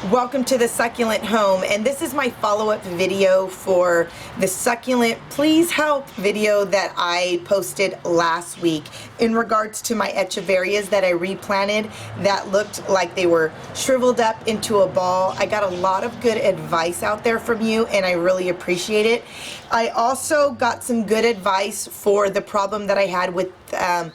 Welcome to the Succulent home, and this is my follow-up video for the Succulent Please Help video that I posted last week in regards to my echeverias that I replanted that looked like they were shriveled up into a ball. I got a lot of good advice out there from you, and I really appreciate it. I also got some good advice for the problem that I had with the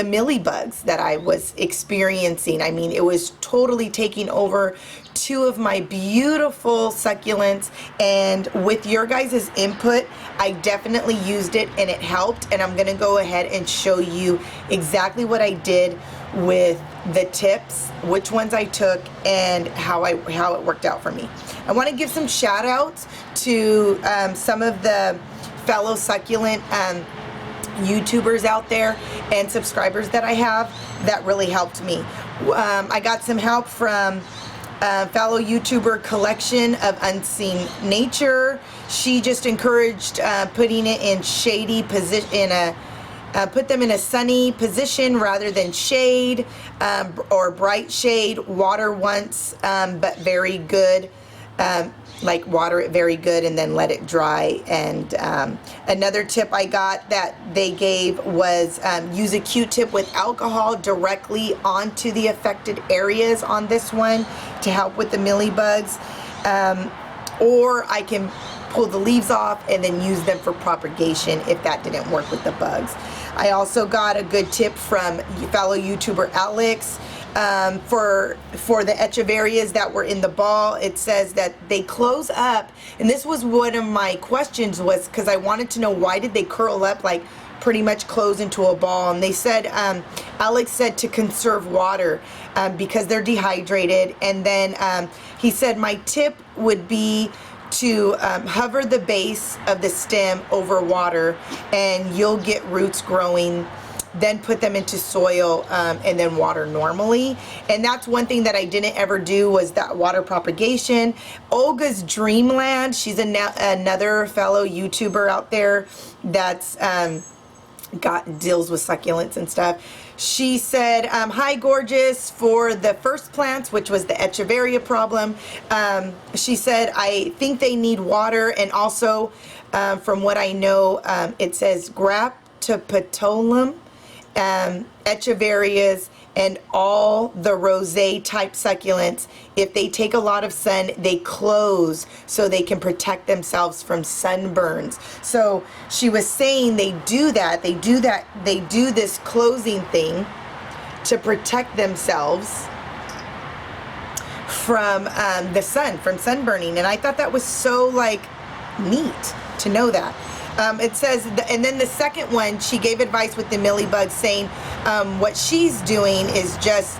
mealybugs that I was experiencing. I mean, it was totally taking over two of my beautiful succulents, and with your guys' input, I definitely used it and it helped, and I'm gonna go ahead and show you exactly what I did with the tips, which ones I took, and how it worked out for me. I want to give some shout outs to some of the fellow succulent YouTubers out there and subscribers that I have that really helped me. I got some help from fellow YouTuber Collection of Unseen Nature. She just encouraged putting it in shady position, put them in a sunny position rather than shade, or bright shade. Water once, but very good. Like water it very good and then let it dry. And another tip I got that they gave was use a Q-tip with alcohol directly onto the affected areas on this one to help with the mealybugs. Or I can pull the leaves off and then use them for propagation if that didn't work with the bugs. I also got a good tip from fellow YouTuber Alex. For the echeverias that were in the ball. It says that they close up, and this was one of my questions, was because I wanted to know why did they curl up, like pretty much close into a ball. And they said, Alex said to conserve water because they're dehydrated. And then he said my tip would be to hover the base of the stem over water and you'll get roots growing. Then put them into soil and then water normally. And that's one thing that I didn't ever do, was that water propagation. Olga's Dreamland, she's another fellow YouTuber out there that's deals with succulents and stuff. She said, hi gorgeous, for the first plants, which was the echeveria problem, she said I think they need water, and also from what I know, it says graptopetolum, echeverias, and all the rosé type succulents, if they take a lot of sun, they close so they can protect themselves from sunburns. So she was saying they do this closing thing to protect themselves from the sun, from sunburning. And I thought that was so like neat to know that. It says, and then the second one, she gave advice with the mealybugs, saying what she's doing is just,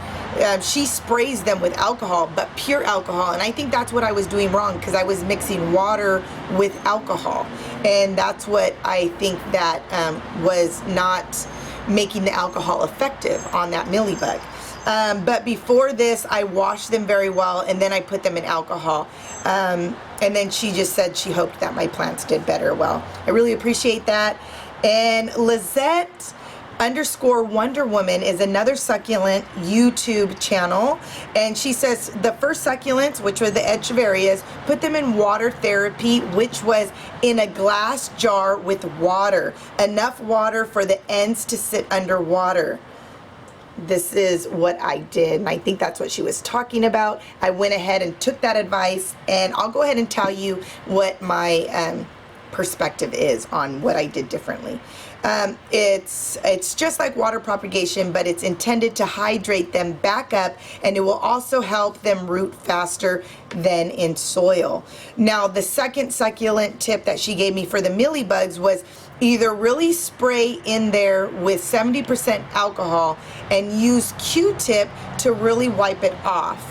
she sprays them with alcohol, but pure alcohol. And I think that's what I was doing wrong, because I was mixing water with alcohol. And that's what I think that was not making the alcohol effective on that mealybug. But before this, I washed them very well, and then I put them in alcohol. And then she just said she hoped that my plants did better. Well, I really appreciate that. And Lizette _ Wonder Woman is another succulent YouTube channel, and she says the first succulents, which were the echeverias, put them in water therapy, which was in a glass jar with water, enough water for the ends to sit underwater. This is what I did, and I think that's what she was talking about. I went ahead and took that advice, and I'll go ahead and tell you what my perspective is on what I did differently. It's just like water propagation, but it's intended to hydrate them back up, and it will also help them root faster than in soil. Now, the second succulent tip that she gave me for the mealybugs was either really spray in there with 70% alcohol and use Q-tip to really wipe it off,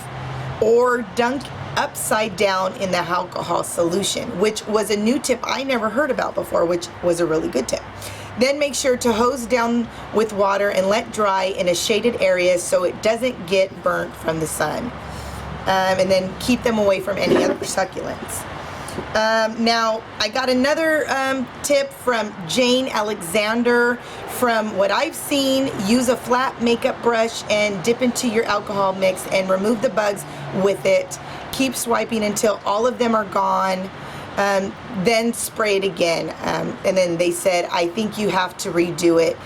or dunk upside down in the alcohol solution, which was a new tip I never heard about before, which was a really good tip. Then make sure to hose down with water and let dry in a shaded area so it doesn't get burnt from the sun. And then keep them away from any other succulents. Now, I got another tip from Jane Alexander. From what I've seen, use a flat makeup brush and dip into your alcohol mix and remove the bugs with it. Keep swiping until all of them are gone. Then spray it again. And then they said, I think you have to redo it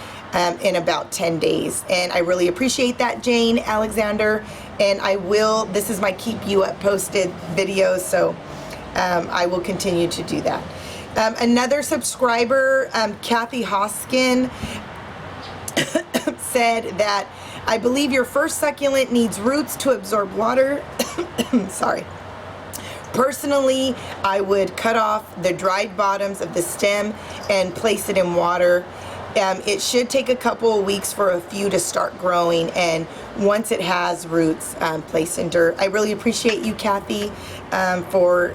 in about 10 days. And I really appreciate that, Jane Alexander. And I will, this is my keep you up posted video, so I will continue to do that. Another subscriber, Kathy Hoskin, said that I believe your first succulent needs roots to absorb water. Sorry. Personally, I would cut off the dried bottoms of the stem and place it in water. It should take a couple of weeks for a few to start growing, and once it has roots, place in dirt. I really appreciate you, Kathy, for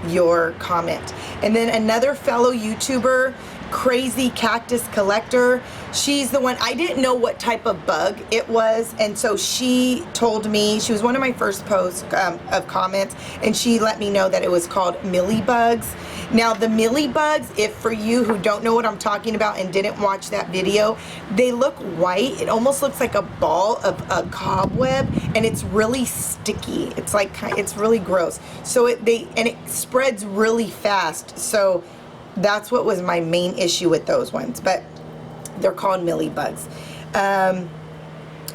your comment. And then another fellow YouTuber, Crazy Cactus Collector, she's the one, I didn't know what type of bug it was, and so she told me, she was one of my first posts of comments, and she let me know that it was called mealybugs. Now the mealybugs, if for you who don't know what I'm talking about and didn't watch that video, they look white. It almost looks like a ball of a cobweb, and it's really sticky. It's like, it's really gross. So it spreads really fast. So that's what was my main issue with those ones, but they're called mealybugs.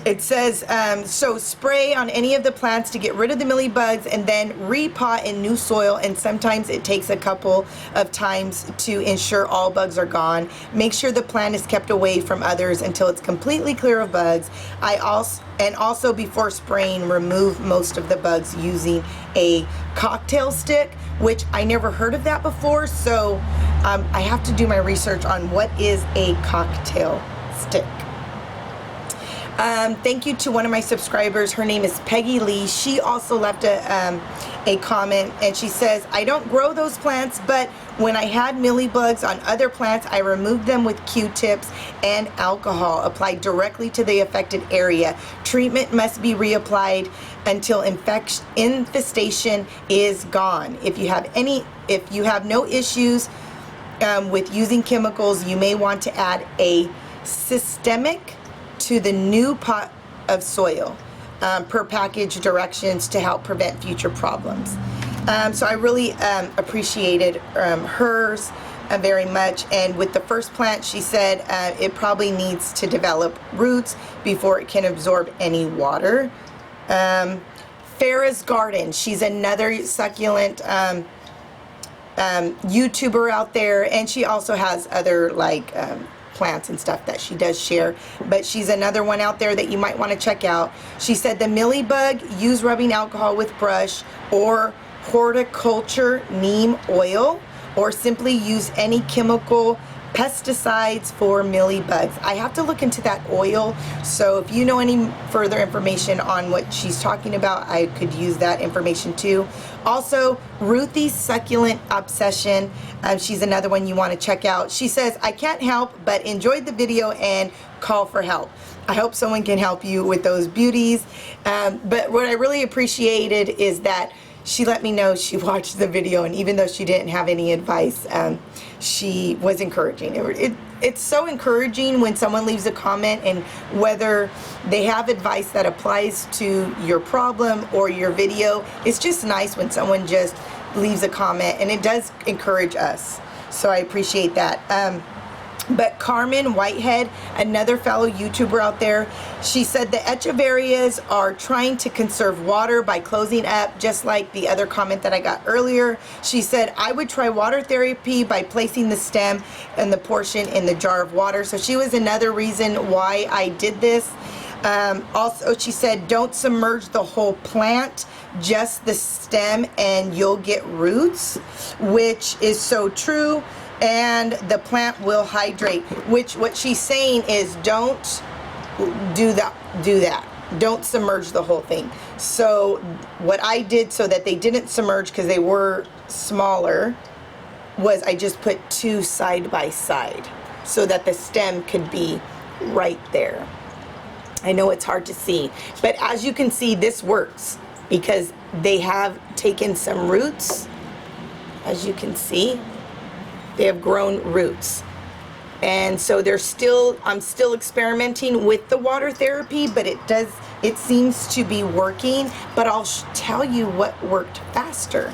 It says, so spray on any of the plants to get rid of the mealybugs and then repot in new soil, and sometimes it takes a couple of times to ensure all bugs are gone. Make sure the plant is kept away from others until it's completely clear of bugs. Also before spraying, remove most of the bugs using a cocktail stick, which I never heard of that before, so I have to do my research on what is a cocktail stick. Thank you to one of my subscribers. Her name is Peggy Lee. She also left a comment, and she says, I don't grow those plants, but when I had mealybugs on other plants, I removed them with Q-tips and alcohol applied directly to the affected area. Treatment must be reapplied until infestation is gone. If you have no issues with using chemicals, you may want to add a systemic to the new pot of soil per package directions to help prevent future problems. So I really appreciated hers very much. And with the first plant, she said it probably needs to develop roots before it can absorb any water. Farrah's Garden, she's another succulent YouTuber out there, and she also has other like plants and stuff that she does share, but she's another one out there that you might want to check out. She said the mealybug, use rubbing alcohol with brush or horticulture neem oil, or simply use any chemical pesticides for mealybugs. I have to look into that oil, so if you know any further information on what she's talking about, I could use that information too. Also, Ruthie's Succulent Obsession, she's another one you want to check out. She says, I can't help but enjoyed the video and call for help. I hope someone can help you with those beauties. But what I really appreciated is that she let me know she watched the video, and even though she didn't have any advice, she was encouraging. It's so encouraging when someone leaves a comment, and whether they have advice that applies to your problem or your video, it's just nice when someone just leaves a comment, and it does encourage us. So I appreciate that. But Carmen Whitehead, another fellow YouTuber out there, she said the echeverias are trying to conserve water by closing up, just like the other comment that I got earlier. She said, I would try water therapy by placing the stem and the portion in the jar of water. So she was another reason why I did this. Also, she said, don't submerge the whole plant, just the stem, and you'll get roots, which is so true. And the plant will hydrate, which what she's saying is don't do that. Don't submerge the whole thing. So what I did so that they didn't submerge, because they were smaller, was I just put two side by side so that the stem could be right there. I know it's hard to see, but as you can see, this works because they have taken some roots. As you can see, they have grown roots. And so I'm still experimenting with the water therapy, but it does it seems to be working, but I'll tell you what worked faster.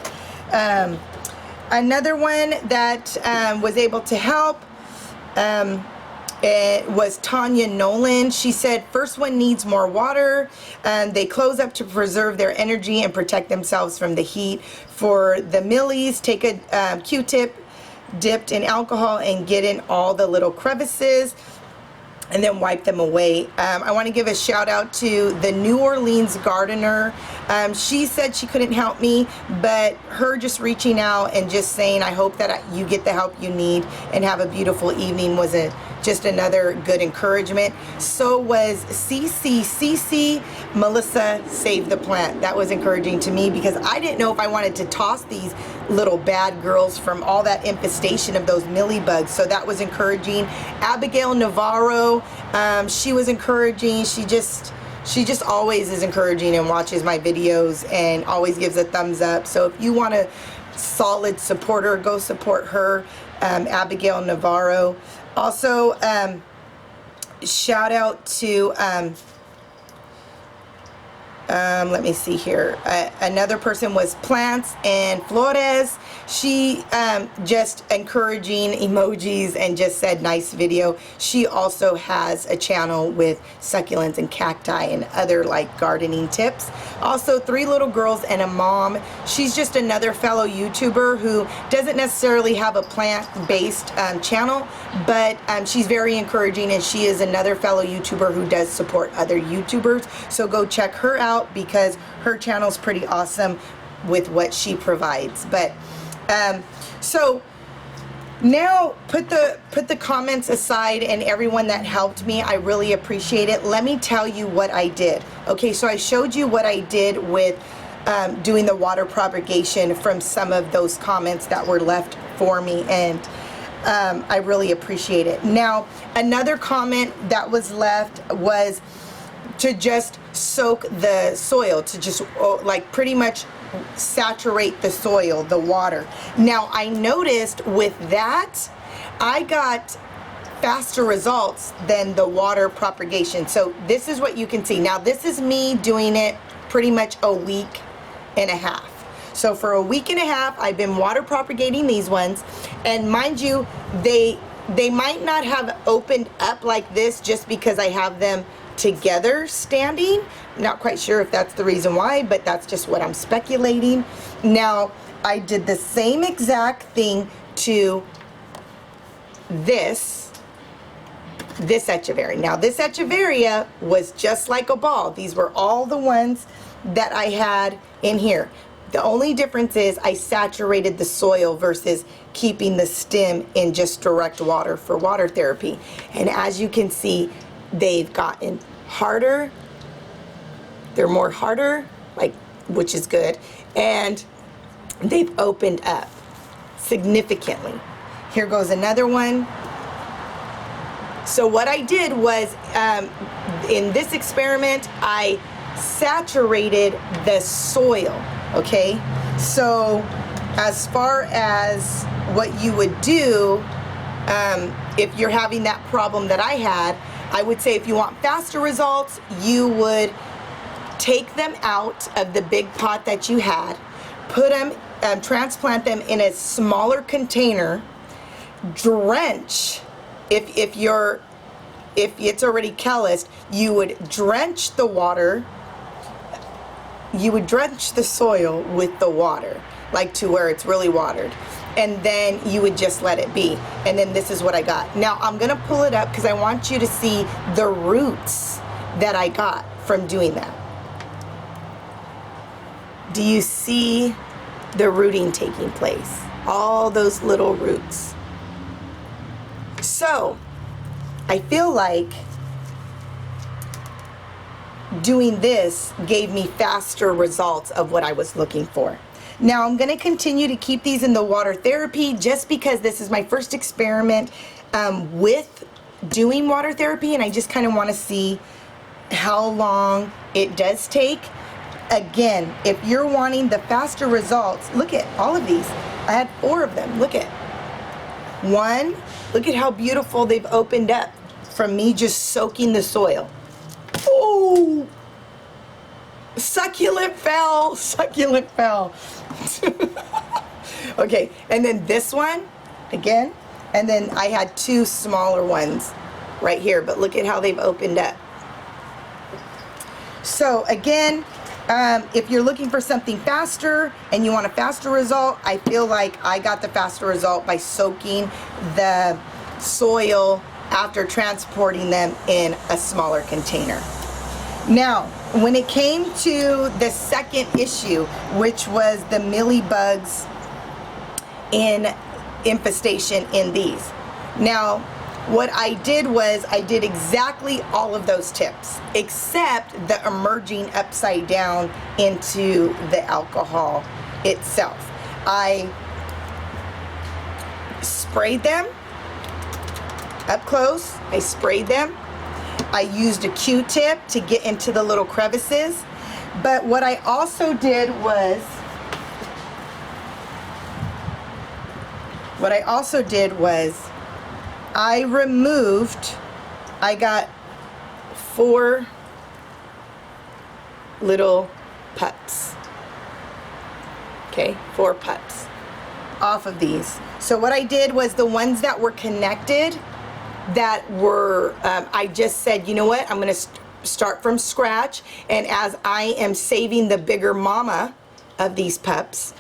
Another one that was able to help it was Tanya Nolan. She said, first one needs more water. They close up to preserve their energy and protect themselves from the heat. For the millies, take a Q-tip dipped in alcohol and get in all the little crevices and then wipe them away. I want to give a shout out to the New Orleans gardener. She said she couldn't help me, but her just reaching out and just saying, I hope that you get the help you need and have a beautiful evening was just another good encouragement. So was CC Melissa Save the Plant. That was encouraging to me because I didn't know if I wanted to toss these little bad girls from all that infestation of those mealybugs. So that was encouraging. Abigail Navarro, she was encouraging. She just always is encouraging and watches my videos and always gives a thumbs up. So if you want a solid supporter, go support her, Abigail Navarro. Also, shout out to, let me see here. Another person was Plants and Flores. She just encouraging emojis and just said nice video. She also has a channel with succulents and cacti and other like gardening tips. Also, 3 little girls and a mom. She's just another fellow YouTuber who doesn't necessarily have a plant-based channel, but she's very encouraging, and she is another fellow YouTuber who does support other YouTubers. So go check her out because her channel's pretty awesome with what she provides. But so now put the comments aside and everyone that helped me, I really appreciate it. Let me tell you what I did. Okay, so I showed you what I did with doing the water propagation from some of those comments that were left for me, and I really appreciate it. Now, another comment that was left was to just soak the soil, to just like pretty much saturate the soil, the water. Now, I noticed with that, I got faster results than the water propagation. So this is what you can see. Now, this is me doing it pretty much a week and a half. So for a week and a half, I've been water propagating these ones. And mind you, they might not have opened up like this just because I have them together standing. Not quite sure if that's the reason why, but that's just what I'm speculating. Now, I did the same exact thing to this echeveria. Now, this echeveria was just like a ball. These were all the ones that I had in here. The only difference is I saturated the soil versus keeping the stem in just direct water for water therapy. And as you can see, they've gotten harder. They're more harder, like, which is good. And they've opened up significantly. Here goes another one. So what I did was, in this experiment, I saturated the soil, okay? So as far as what you would do, if you're having that problem that I had, I would say if you want faster results, you would take them out of the big pot that you had, put them, transplant them in a smaller container, drench. If it's already calloused, you would drench the water. You would drench the soil with the water, like to where it's really watered. And then you would just let it be. And then this is what I got. Now I'm gonna pull it up because I want you to see the roots that I got from doing that. Do you see the rooting taking place? All those little roots. So I feel like doing this gave me faster results of what I was looking for. Now I'm going to continue to keep these in the water therapy just because this is my first experiment with doing water therapy, and I just kind of want to see how long it does take. Again, if you're wanting the faster results, look at all of these. I had 4 of them. Look at one. Look at how beautiful they've opened up from me just soaking the soil. Oh, Succulent fell. Succulent fell. Okay, and then this one again, and then I had two smaller ones right here, but look at how they've opened up. So again, if you're looking for something faster and you want a faster result, I feel like I got the faster result by soaking the soil after transporting them in a smaller container. Now, when it came to the second issue, which was the mealybugs in infestation in these. Now, what I did was I did exactly all of those tips, except the emerging upside down into the alcohol itself. I sprayed them up close. I sprayed them. I used a Q-tip to get into the little crevices. But what I also did was, I got 4 little pups. Okay, 4 pups off of these. So what I did was the ones that were connected, that were, I just said, you know what, I'm going to start from scratch, and as I am saving the bigger mama of these pups,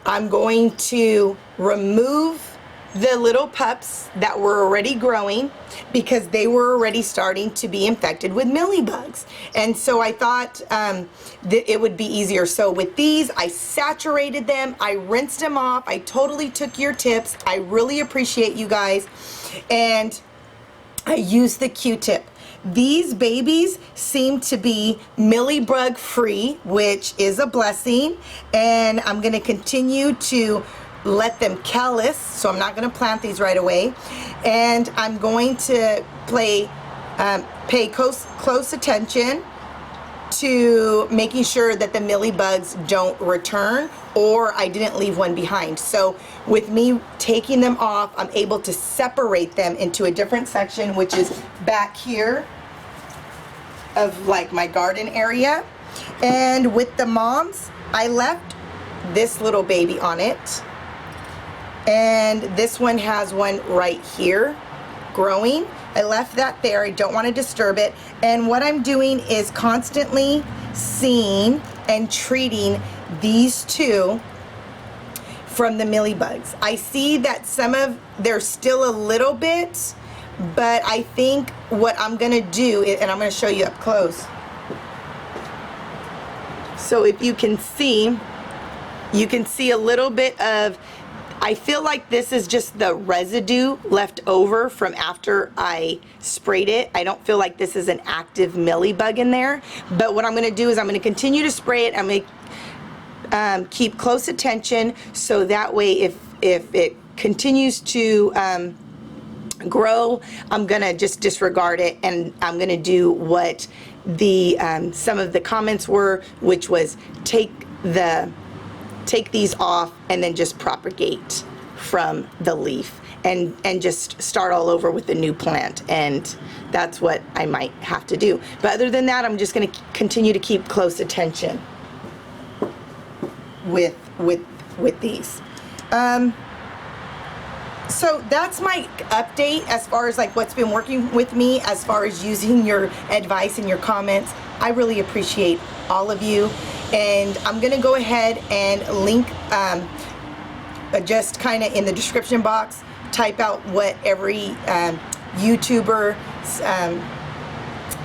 I'm going to remove the little pups that were already growing because they were already starting to be infected with mealybugs. And so I thought that it would be easier. So with these, I saturated them, I rinsed them off, I totally took your tips. I really appreciate you guys. And I used the Q-tip. These babies seem to be mealybug free, which is a blessing, and I'm going to continue to let them callus, so I'm not going to plant these right away, and I'm going to pay close attention to making sure that the mealybugs don't return, or I didn't leave one behind. So with me taking them off, I'm able to separate them into a different section, which is back here of like my garden area. And with the moms, I left this little baby on it, and this one has one right here growing. I left that there. I don't want to disturb it. And what I'm doing is constantly seeing and treating these two from the mealybugs. I see that there's still a little bit, but I think what I'm going to do, and I'm going to show you up close. So if you can see a little bit of, I feel like this is just the residue left over from after I sprayed it. I don't feel like this is an active mealybug in there. But what I'm going to do is I'm going to continue to spray it. I'm going to keep close attention, so that way if it continues to grow, I'm going to just disregard it, and I'm going to do what the some of the comments were, which was take these off and then just propagate from the leaf and just start all over with a new plant. And that's what I might have to do. But other than that, I'm just going to continue to keep close attention with these. So that's my update as far as like what's been working with me, as far as using your advice and your comments. I really appreciate all of you. And I'm going to go ahead and link, just kind of in the description box, type out what every YouTuber's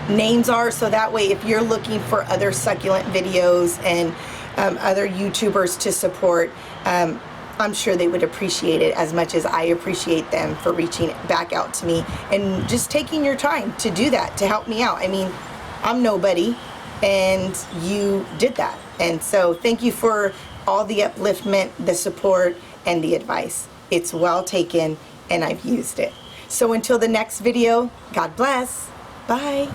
names are, so that way if you're looking for other succulent videos and other YouTubers to support, I'm sure they would appreciate it as much as I appreciate them for reaching back out to me and just taking your time to do that, to help me out. I mean, I'm nobody, and you did that. And so thank you for all the upliftment, the support, and the advice. It's well taken, and I've used it. So until the next video, God bless. Bye.